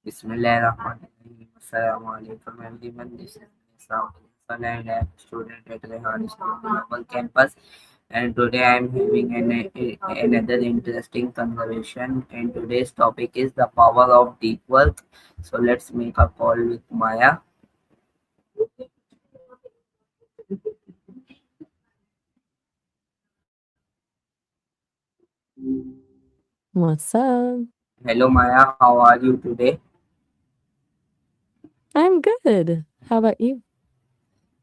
Bismillahirrahmanirrahim. Assalamu alaikum everyone. This is Nisam and I am a student at Rehan School Global Campus. And today I am having another interesting conversation. And today's topic is the power of deep work. So let's make a call with Maya. What's up? Hello Maya, how are you today? I'm good. How about you?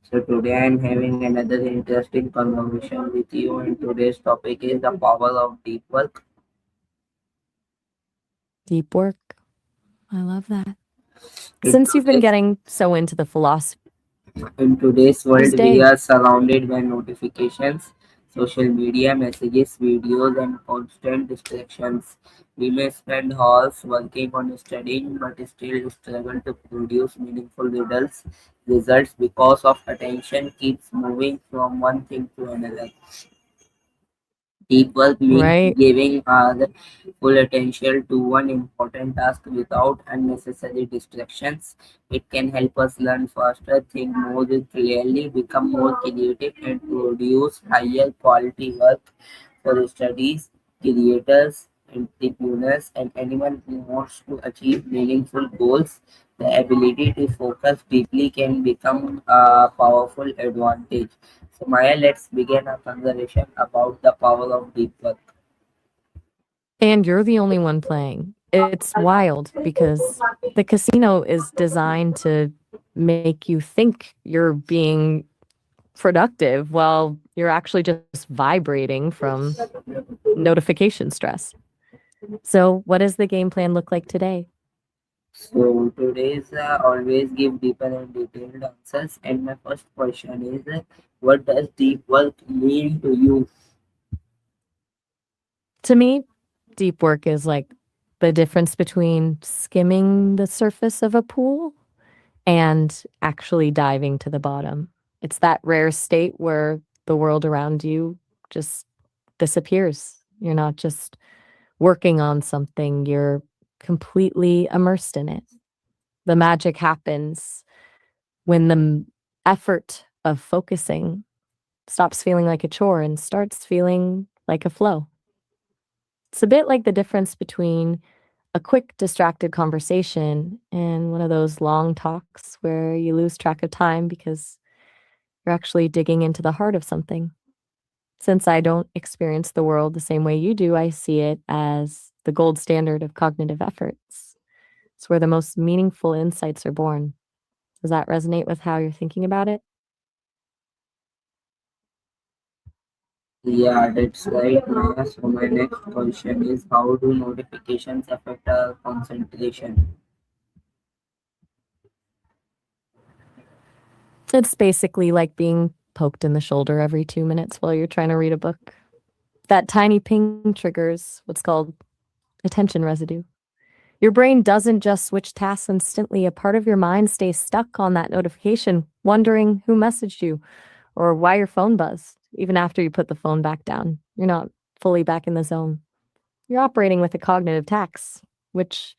So today I am having another interesting conversation with you. And today's topic is the power of deep work. Deep work. I love that. In Since you've been today's getting so into the philosophy In today's world, we day, are surrounded by notifications, social media, messages, videos, and constant distractions. We may spend hours working on studying, but still struggle to produce meaningful results because of attention keeps moving from one thing to another. Deep work means right? giving our full attention to one important task without unnecessary distractions. It can help us learn faster, think more clearly, become more creative, and produce higher quality work for studies, creators, entrepreneurs, and anyone who wants to achieve meaningful goals. The ability to focus deeply can become a powerful advantage. So, Maya, let's begin a conversation about the power of deep work. And you're the only one playing. It's wild because the casino is designed to make you think you're being productive while you're actually just vibrating from notification stress. So, what does the game plan look like today? So, today's always give deeper and detailed answers. And my first question is, what does deep work mean to you? To me, deep work is like the difference between skimming the surface of a pool and actually diving to the bottom. It's that rare state where the world around you just disappears. You're not just working on something, you're completely immersed in it. The magic happens when the effort of focusing stops feeling like a chore and starts feeling like a flow. It's a bit like the difference between a quick distracted conversation and one of those long talks where you lose track of time because you're actually digging into the heart of something. Since I don't experience the world the same way you do, I see it as the gold standard of cognitive efforts. It's where the most meaningful insights are born. Does that resonate with how you're thinking about it? Yeah, that's right, Maya. So, my next question is, how do notifications affect our concentration? It's basically like being poked in the shoulder every 2 minutes while you're trying to read a book. That tiny ping triggers what's called attention residue. Your brain doesn't just switch tasks instantly. A part of your mind stays stuck on that notification, wondering who messaged you or why your phone buzzed, even after you put the phone back down. You're not fully back in the zone. You're operating with a cognitive tax, which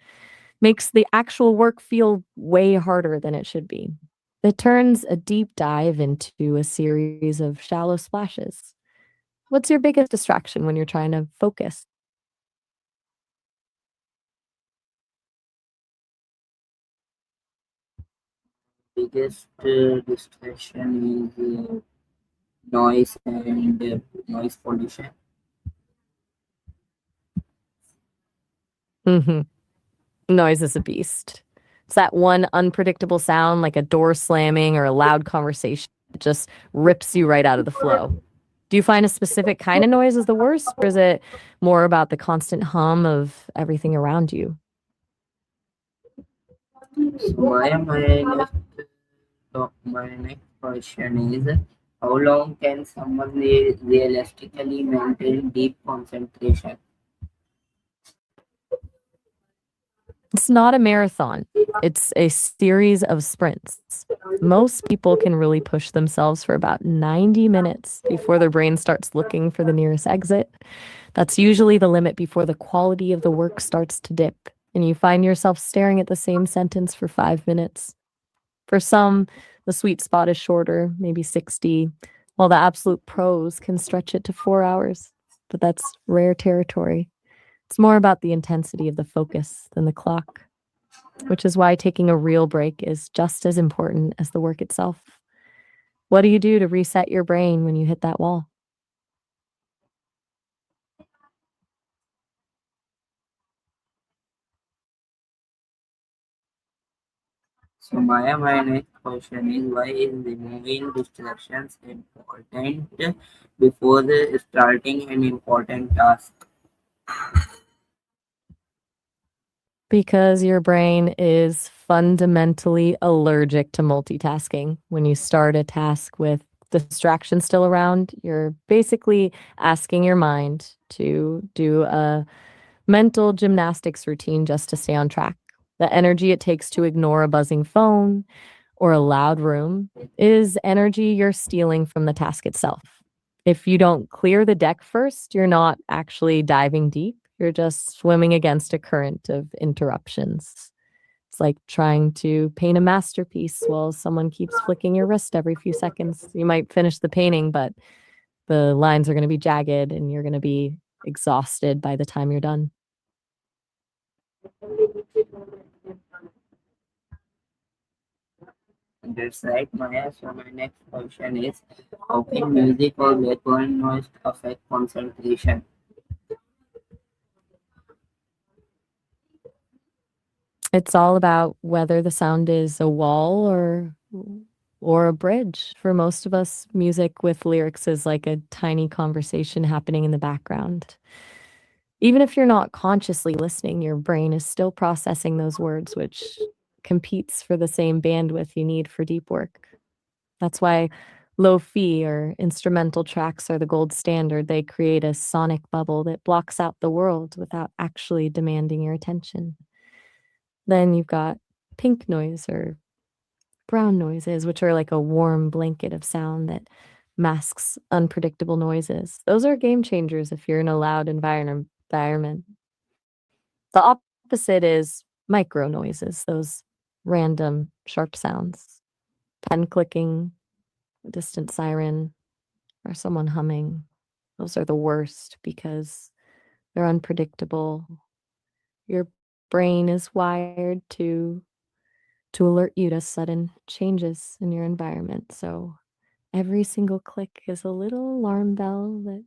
makes the actual work feel way harder than it should be. It turns a deep dive into a series of shallow splashes. What's your biggest distraction when you're trying to focus? Biggest distraction is noise and noise pollution. Hmm. Noise is a beast. It's that one unpredictable sound like a door slamming or a loud conversation that just rips you right out of the flow. Do you find a specific kind of noise is the worst, or is it more about the constant hum of everything around you? So, my next question is, how long can someone realistically maintain deep concentration? It's not a marathon, it's a series of sprints. Most people can really push themselves for about 90 minutes before their brain starts looking for the nearest exit. That's usually the limit before the quality of the work starts to dip. and you find yourself staring at the same sentence for 5 minutes. For some, the sweet spot is shorter, maybe 60, while the absolute pros can stretch it to 4 hours. But that's rare territory. It's more about the intensity of the focus than the clock, which is why taking a real break is just as important as the work itself. What do you do to reset your brain when you hit that wall? So Maya, my next question is why is removing distractions important before starting an important task? Because your brain is fundamentally allergic to multitasking. When you start a task with distractions still around, you're basically asking your mind to do a mental gymnastics routine just to stay on track. The energy it takes to ignore a buzzing phone or a loud room is energy you're stealing from the task itself. If you don't clear the deck first, you're not actually diving deep. You're just swimming against a current of interruptions. It's like trying to paint a masterpiece while someone keeps flicking your wrist every few seconds. You might finish the painting, but the lines are going to be jagged and you're going to be exhausted by the time you're done. That's right, Maya. So my next question is how can music or background noise affect concentration? It's all about whether the sound is a wall or a bridge. For most of us, music with lyrics is like a tiny conversation happening in the background. Even if you're not consciously listening, your brain is still processing those words, which competes for the same bandwidth you need for deep work. That's why lo-fi or instrumental tracks are the gold standard. They create a sonic bubble that blocks out the world without actually demanding your attention. Then you've got pink noise or brown noises, which are like a warm blanket of sound that masks unpredictable noises. Those are game changers if you're in a loud environment. The opposite is micro noises, those random sharp sounds. Pen clicking, a distant siren, or someone humming. Those are the worst because they're unpredictable. Your brain is wired to alert you to sudden changes in your environment. So every single click is a little alarm bell that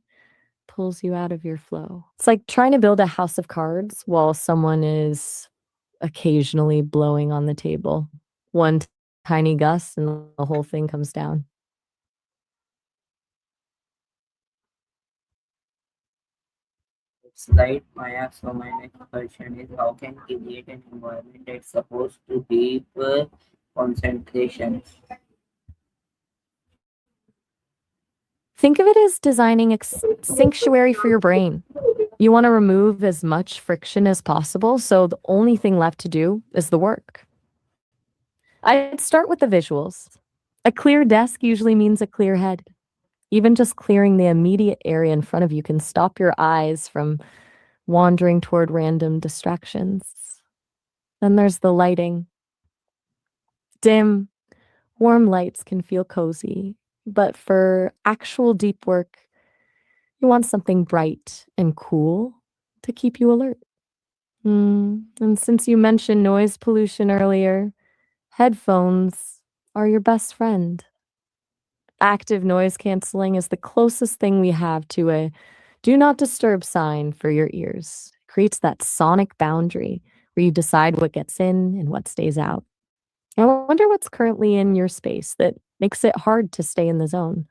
pulls you out of your flow. It's like trying to build a house of cards while someone is occasionally blowing on the table. One tiny gust and the whole thing comes down. That's right, Maya. So my next question is how can create an environment that supports to deep concentration? Think of it as designing a sanctuary for your brain. You want to remove as much friction as possible, so the only thing left to do is the work. I'd start with the visuals. A clear desk usually means a clear head. Even just clearing the immediate area in front of you can stop your eyes from wandering toward random distractions. Then there's the lighting. Dim, warm lights can feel cozy, but for actual deep work, you want something bright and cool to keep you alert. And since you mentioned noise pollution earlier, headphones are your best friend. Active noise canceling is the closest thing we have to a do not disturb sign for your ears. It creates that sonic boundary where you decide what gets in and what stays out. I wonder what's currently in your space that makes it hard to stay in the zone.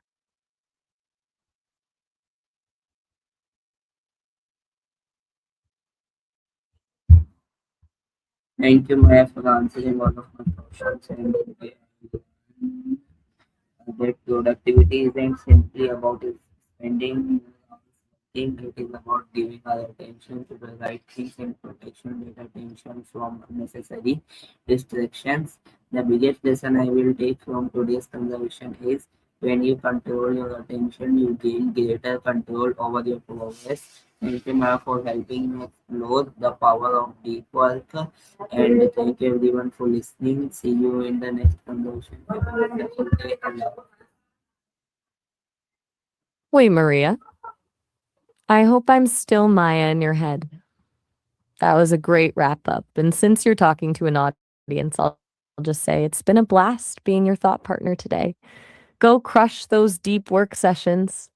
Thank you, Maya, for answering all of my questions. And that productivity isn't simply about spending hours working, it is about giving our attention to the right things and protection that attention from unnecessary distractions. The biggest lesson I will take from today's conversation is when you control your attention, you gain greater control over your progress. Thank you, Maya, for helping me explore the power of deep work. And thank you, everyone, for listening. See you in the next conversation. Have a wonderful day. Allah. Wait, Maria. I hope I'm still Maya in your head. That was a great wrap up. And since you're talking to an audience, I'll just say it's been a blast being your thought partner today. Go crush those deep work sessions.